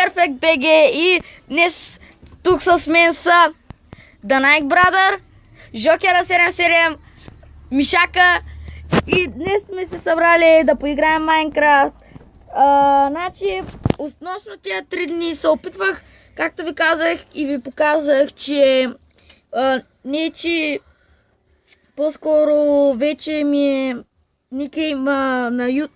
Perfect BG и днес тук с мен са The Nike Brother, Жокера 77, Мишака и днес сме се събрали да поиграем Майнкрафт. Значи, относно тия 3 дни се опитвах, както ви казах и ви показах, че не че по-скоро вече ми е никейм на YouTube.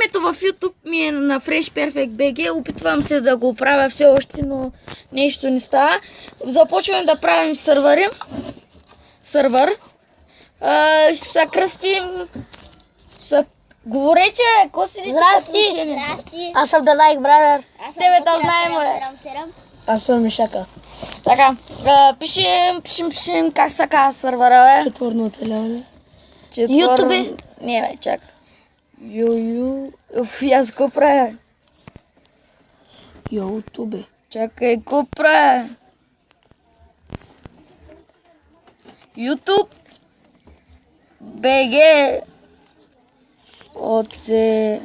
Името в YouTube ми е на Fresh Perfect BG. Опитвам се да го правя все още, но нещо не става. Започваме да правим сървър. Ще се кръстим. Говорече, ко седите? Здрасти. Аз съм The Nike Brother. Тебе да знаем. Аз съм Мишака. Така, пишем как се казва сървъра, бе. Четвърно оцеляване. YouTube. Не, бе, чакай. Аз го правя. YouTube. Чакай, го правя. YouTube. БГ. Оцеляване.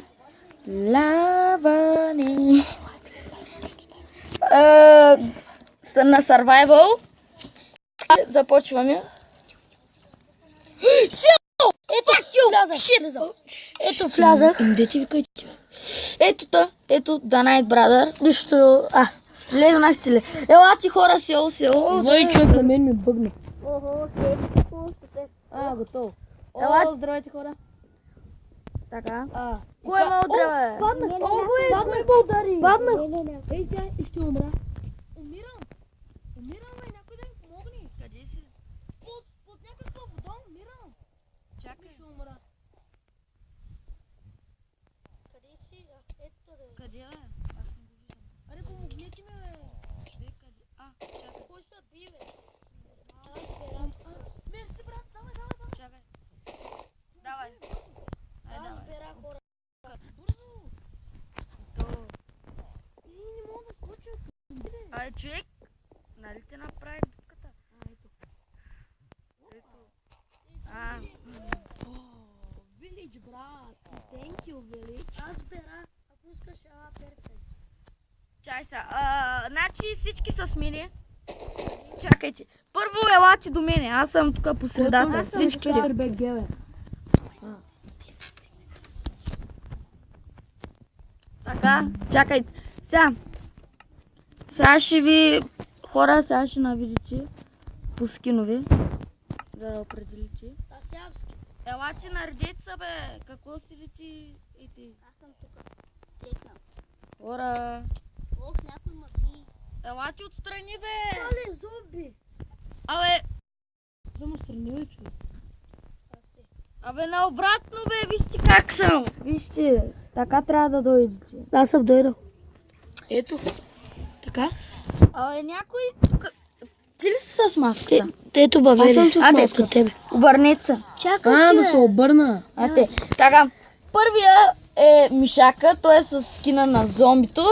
На Survival. Започваме. Ето влязах. Ето The Nike Brother. Нищо. Влезнахте ли? Ела ти хора, село. Двой човек на мен ми бъгна. Готово. Ела, здравейте хора. Така. Кой ме удря, бе? Паднах. Кой ме удари? Паднах. Ей, сега и ще умра. Умирам, бе, някой да ми помогне. Къде си? Под някакъв дом умирам. Чакай. Ще умра. Къде си? Ето, бе. Къде, бе? Аз не го виждам. Аре, помогнете ми, бе. Бе, къде? Чакай. Кой са би, бе? Мерси, брат, давай. Чакай. Давай. Аз бера хора. Бързо. Не мога да скоча. Човек, нали те направи дупката? Ето. Village, брат. Thank you, Village. Аз бера, ако искаш, перфект. Чай са. Значи всички са с мене. Чакайте. Първо елате до мене. Аз съм тук по средата. Всички. Така, чакайте. Сега ще ви... Хора, сега ще навидите по скинови. За да определите. Аз тях ски. Елате на редеца, бе. Какво си лети? Аз съм тук. Текна. Хора. Ох, някой ма би. Елате отстрани, бе. Оле, зомби. Абе, Само страни, бе, човек. наобратно, бе. Вижте как съм. Вижте. Така трябва да дойдете. Аз съм дойдал. Ето. Така? Някой тук... Ти ли си с маската? Ето, бе, аз съм с маска от тебе. Обърнете се. Чакай да се обърна. Така. Първия е Мишака. Той е с скина на зомбито.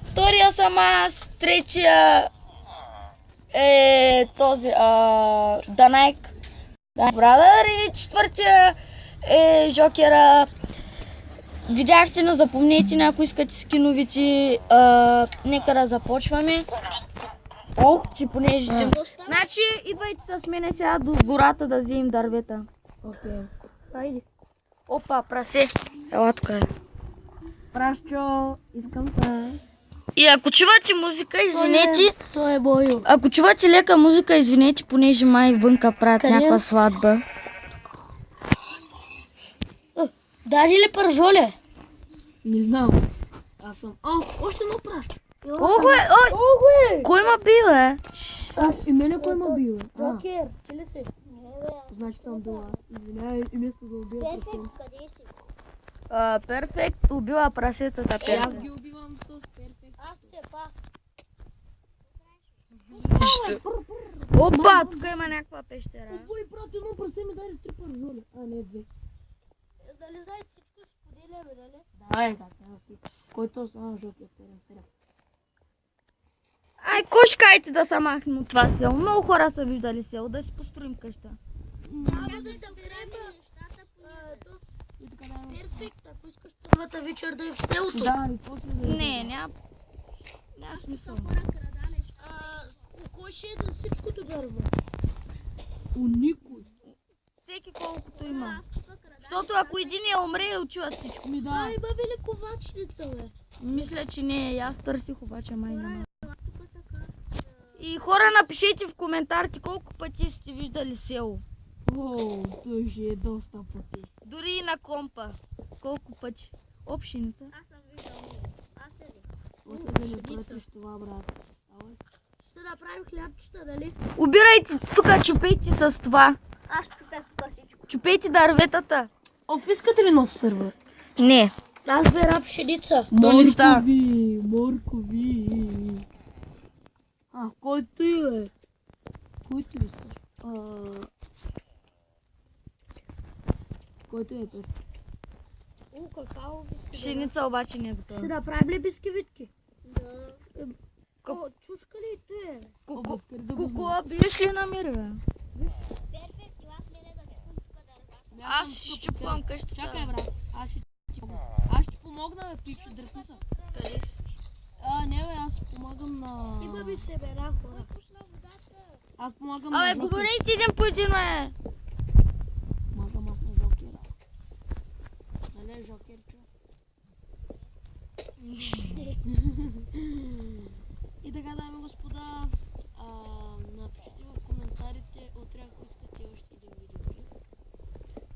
Втория съм аз. Третия е този The Nike Brother. И четвъртия е Жокера. Видяхте, но запомнете, ако искате скиновите. Нека да започваме. Че понеже... Значи, идвайте с мене сега до гората да вземем дървета. Окей. Хайде. Опа, прасе. Ела тук. Прашчо, искам това. И ако чувате музика, извинете. Той е Бойо. Ако чувате лека музика, извинете, понеже май вънка правят някаква сватба. Даде ли пържоле? Не знам. Аз съм... още едно прашчо. Ой! Кой ма бил, бе? И мене кой ма бил, бе? Жокер, ти ли си? Значи съм бил аз. Извинявай, и место да убия. Перфект, къде си? Перфект убила прасетата. Аз ги убивам с перфект. Аз цепа. Опа, тук има някаква пещера. Ой, брат, едно прасе ми даде 3 пържоли. Не, 2. Дали знаете всичко си поделяме, нали? Давай, който стана Жокер, 7. Кой ще кажете да се махнем от това село? Много хора са виждали село, да си построим къща. Няма да съберем нещата по Перфект, ако искаш първата вечер да е в селото. Да, и после да... Не, няма. Няма смисъл. Хора крада неща. Кой ще е да всичкото дърво? У никой. Всеки колкото има. Аз тук крада. Защото ако един я умре, отива всичко. Ми да. Има великовачница, бе. Мисля, че не е. Аз търсих, обаче май няма. Тук така. И хора, напишете в коментарите колко пъти сте виждали село. О, той ще е доста пъти. Дори и на компа. Колко пъти. Общината. Аз съм виждал. Аз се ли? После да не пратиш това, брат. Давай. Ще направим хлябчета, дали? Убирайте тук, чупейте с това. Аз чупя тук всичко. Чупейте дърветата. Оф, искате ли нов сервер? Не. Аз бера пшеница. То не става. Моркови. Кой ти е? Кой ти са? Кой ти е, Пет? Какао ви си. Пшеница обаче не е Ще готова. направим ли бисквитки? Да. Ко- Чушка ли те? Кукула биш ли намери, бе? Аз ще щупвам къщата. Чакай, брат. Аз ще помогна, бе, пичо, дръпни се. Къде си? Не, бе, аз помагам на... Има ми семена, хора. Аз помагам на Абе, Жокер. говорите един по един, бе. Помагам аз на Жокера. Нали, Жокерчо? И така, дами и господа, напишите в коментарите утре, ако искате още един видеоклип.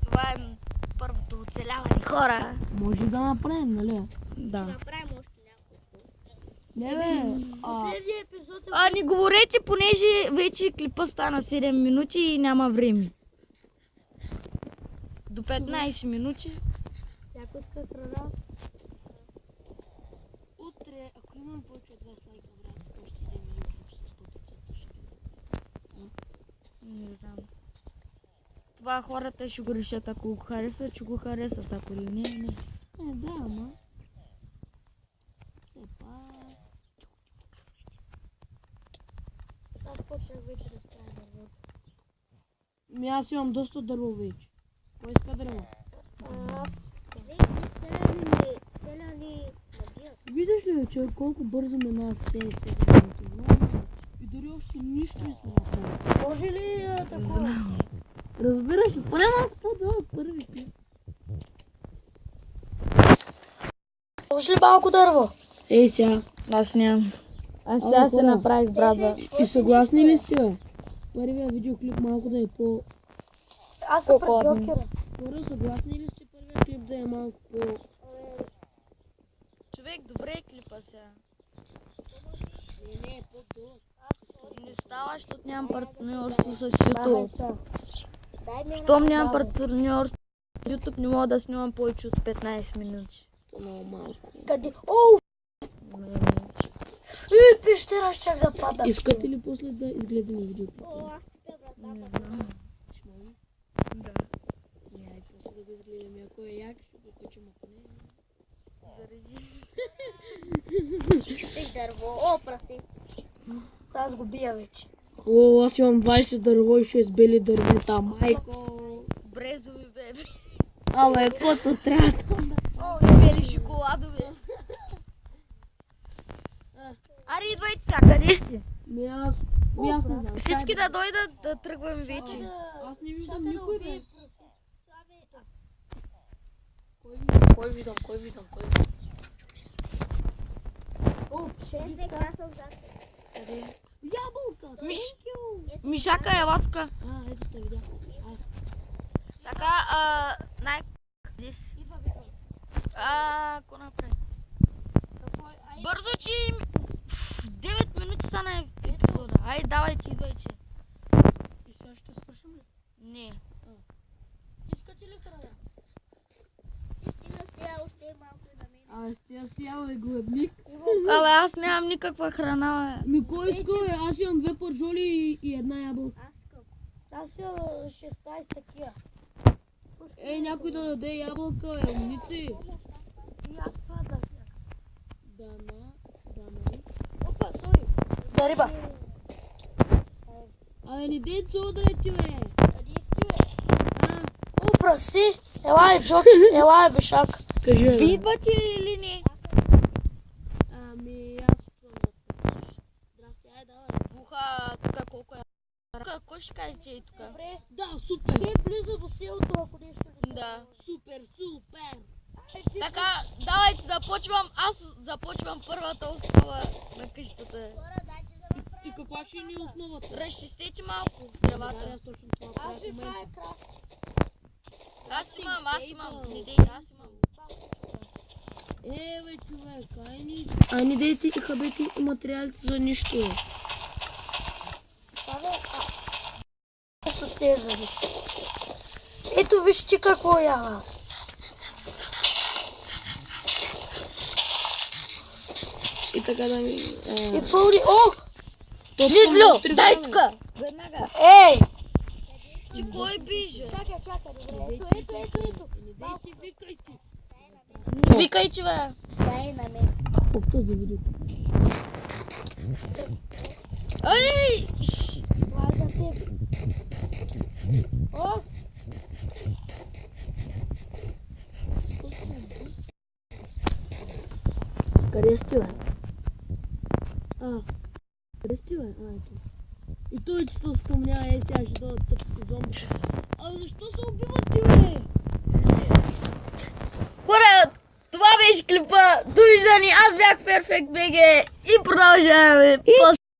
Това е първото оцеляване, хора. Може да направим, нали? Да. Направим още няколко. Не, бе. Последния епизод е... Не говорете, понеже вече клипа стана 7 минути и няма време. До 15 минути. Някой иска храна. Утре, ако имам повече от 20 лайка, брат, още един видеоклип с 100% ще видим. Не знам. Това хората ще го решат, ако го харесат, че го харесат, ако ли не. Да, ама. Все пак. Аз почнах вече да става дърво. Аз имам доста дърво вече. Кой иска дърво? Аз... Селяни набият. Виждаш ли, че колко бързо мина седмици? И дори още нищо не сме направили. Може ли такова? Разбираш ли? Поне малко по-дълъг първи клип. Може ли малко дърво? Ей сега. Аз нямам. Аз сега се направих, брат, бе. И съгласни ли сте, бе? Първия видеоклип малко да е по... Аз съм пред По-кладно. Джокера. Хора, съгласни ли сте първия клип да е малко по... Човек, добре е клипа сега. Не, по-дълъг. Не става, защото нямам партньорство с YouTube. Щом нямам партньорство с YouTube, не мога да снимам повече от 15 минути. Много малко. Къде? О! Пещера ще да пада. Искате ли после да изгледаме видеоклипа? Не знам. Ще може? Да. Ай, после да го изгледаме. Ако е як, ще го качим, ако не... Стих дърво. О, праси. Аз го бия вече. О, аз имам 20 дърво и 6 бели дървета. Майко! Брезови, бебе. Абе, кото трябва. О, и бели шоколадове. Аре, идвайте сега, къде сте? Аз не знам. Всички да дойдат да тръгваме вече. Аз не виждам никой, бе. Кой виждам? О, пшеница. Аз съм зад. Къде? Ябълка! Мишака е латка. Ето те видя. Така, къде си? Какво направи? Бързо, че 9 минути стана епизода. Айде, давайте, идвайте. И сега ще свършим ли? Не. Искате ли храна? Истина сега още е малко и на мен. Аз си ял е гладник. Абе, аз нямам никаква храна, бе. Кой иска, бе? Аз имам 2 пържоли и една ябълка. Аз искам. Аз имам 16 такива. Някой да даде ябълка, умници. И аз падах. Дана. Опа, сори. Да, риба. Абе, не дей се удрете, бе. Къде сте, бе? А, О, праси. Ела е Джоки. Ела е Бишак. кажи, Ви идвате или не? Ами, аз съм давай. Буха тук колко е. Кой ще каже ти тук? Добре. Да, супер. Те близо до селото, ако нещо ли Да. Супер, супер. Така, давайте започвам. Аз започвам първата основа на къщата. И каква ще ни е основата? Разчистете малко Да, дървата. точно това Аз ви правя в правя момента. крафт. Аз имам. Не дей, аз имам. Бе, човек, ай не дейте и хабете материалите за нищо. Абе, нещо с тези зъби. Ето вижте какво я аз. И така да ми... И пълни... Ох! Видло, дай тук! Веднага. Ей! Ти кой биже? Чакай, добре. Ето. Не дейте, викайте. Викай, че бе. Дай на мен. В този видео. Ай! Това е за теб. О! Къде сте, бе? Къде сте, бе? Ето. И той, че се спомня, сега ще дойдат тъпите зомби. Защо се убивате, бе? Хора, това беше клипа. Довиждане, аз бях Перфект БГ и продължаваме.